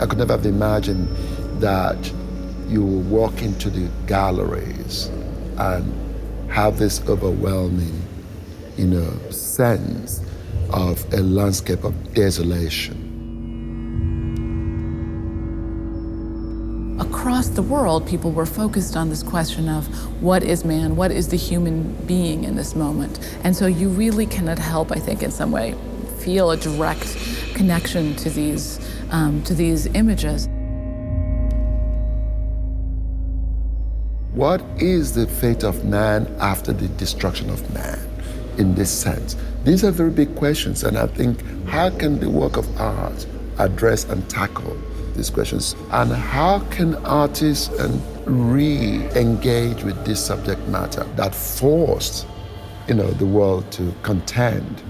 I could never have imagined that you will walk into the galleries and have this overwhelming, sense of a landscape of desolation. Across the world, people were focused on this question of what is man, what is the human being in this moment? And so you really cannot help, I think, in some way, feel a direct connection to these images. What is the fate of man after the destruction of man in this sense? These are very big questions, and I think how can the work of art address and tackle these questions? And how can artists re-engage with this subject matter that forced the world to contend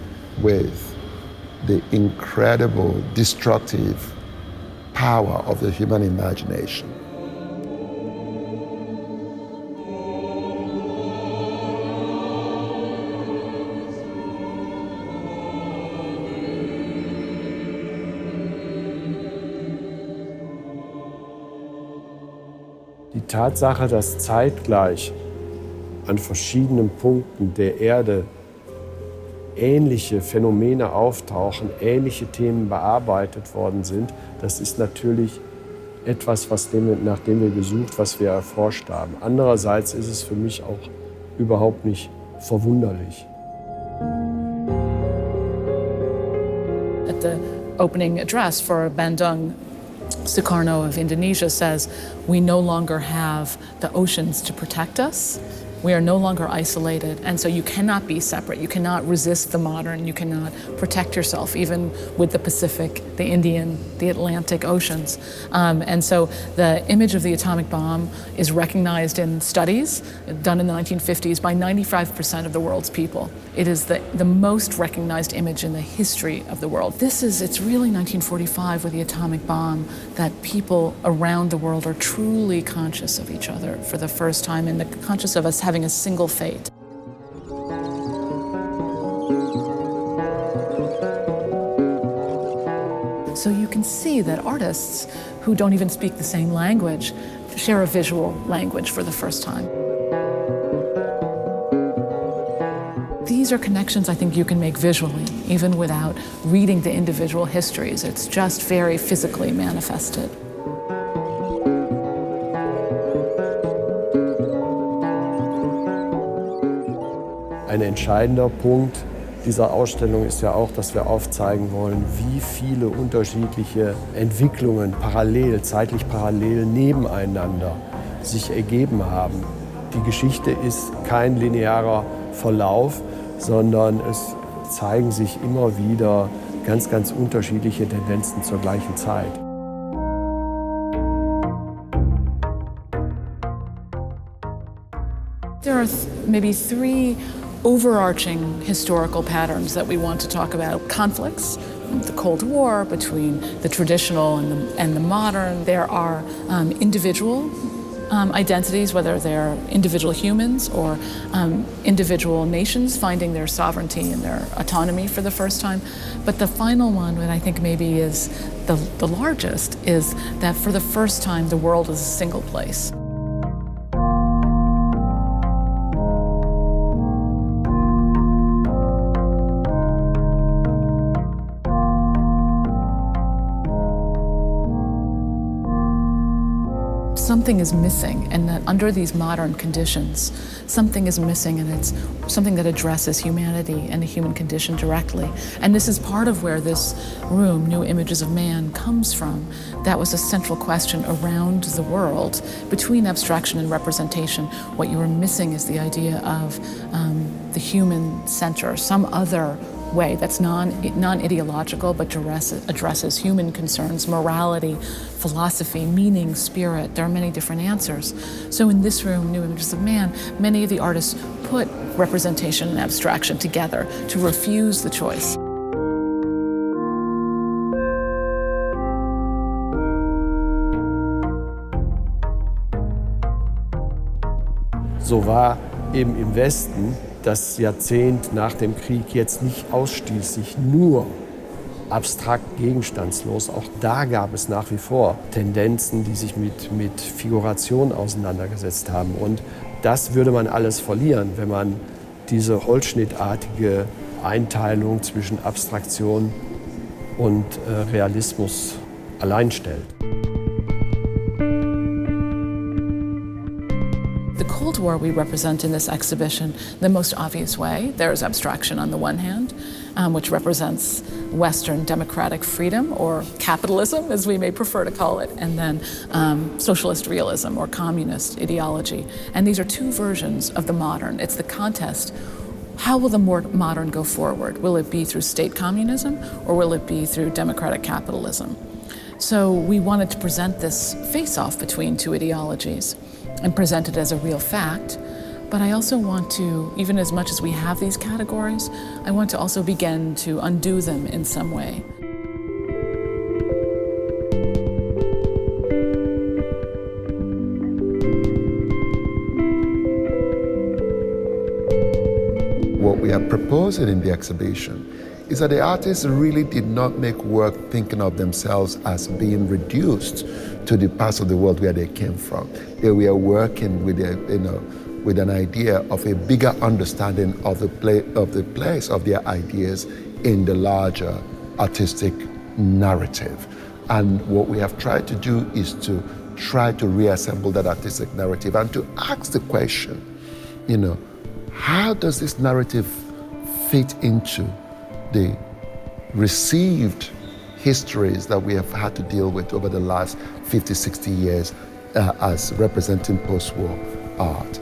with the incredible destructive power of the human imagination? Die Tatsache, dass zeitgleich an verschiedenen Punkten der Erde ähnliche Phänomene auftauchen, ähnliche Themen bearbeitet worden sind, das ist natürlich etwas, nach dem wir gesucht, was wir erforscht haben. Andererseits ist es für mich auch überhaupt nicht verwunderlich. At the opening address for Bandung, Sukarno of Indonesia says, we no longer have the oceans to protect us. We are no longer isolated, and so you cannot be separate. You cannot resist the modern. You cannot protect yourself, even with the Pacific, the Indian, the Atlantic oceans. And so the image of the atomic bomb is recognized in studies done in the 1950s by 95% of the world's people. It is the most recognized image in the history of the world. It's really 1945 with the atomic bomb that people around the world are truly conscious of each other for the first time, and conscious of us having a single fate. So you can see that artists who don't even speak the same language share a visual language for the first time. These are connections I think you can make visually, even without reading the individual histories. It's just very physically manifested. Ein entscheidender Punkt dieser Ausstellung ist ja auch, dass wir aufzeigen wollen, wie viele unterschiedliche Entwicklungen zeitlich parallel nebeneinander sich ergeben haben. Die Geschichte ist kein linearer Verlauf, sondern es zeigen sich immer wieder ganz, ganz unterschiedliche Tendenzen zur gleichen Zeit. There are maybe three overarching historical patterns that we want to talk about. Conflicts, the Cold War between the traditional and the modern. There are individual identities, whether they're individual humans or individual nations finding their sovereignty and their autonomy for the first time. But the final one, that I think maybe is the largest, is that for the first time the world is a single place. Something is missing, and that under these modern conditions, something is missing, and it's something that addresses humanity and the human condition directly. And this is part of where this room, New Images of Man, comes from. That was a central question around the world. Between abstraction and representation, what you were missing is the idea of the human center, some other way that's non-ideological but addresses human concerns, morality, philosophy, meaning, spirit. There are many different answers. So in this room, New Images of Man, many of the artists put representation and abstraction together to refuse the choice. So war eben im Westen das Jahrzehnt nach dem Krieg jetzt nicht ausschließlich nur abstrakt gegenstandslos. Auch da gab es nach wie vor Tendenzen, die sich mit Figuration auseinandergesetzt haben. Und das würde man alles verlieren, wenn man diese holzschnittartige Einteilung zwischen Abstraktion und Realismus allein stellt. The Cold War we represent in this exhibition the most obvious way. There is abstraction on the one hand, which represents Western democratic freedom, or capitalism, as we may prefer to call it, and then socialist realism or communist ideology. And these are two versions of the modern. It's the contest. How will the modern go forward? Will it be through state communism, or will it be through democratic capitalism? So we wanted to present this face-off between two ideologies and present it as a real fact. But I also want to, even as much as we have these categories, I want to also begin to undo them in some way. What we are proposing in the exhibition is that the artists really did not make work thinking of themselves as being reduced to the parts of the world where they came from. They were working with with an idea of a bigger understanding of the place of their ideas in the larger artistic narrative. And what we have tried to do is to try to reassemble that artistic narrative and to ask the question, how does this narrative fit into the received histories that we have had to deal with over the last 50, 60 years as representing post-war art?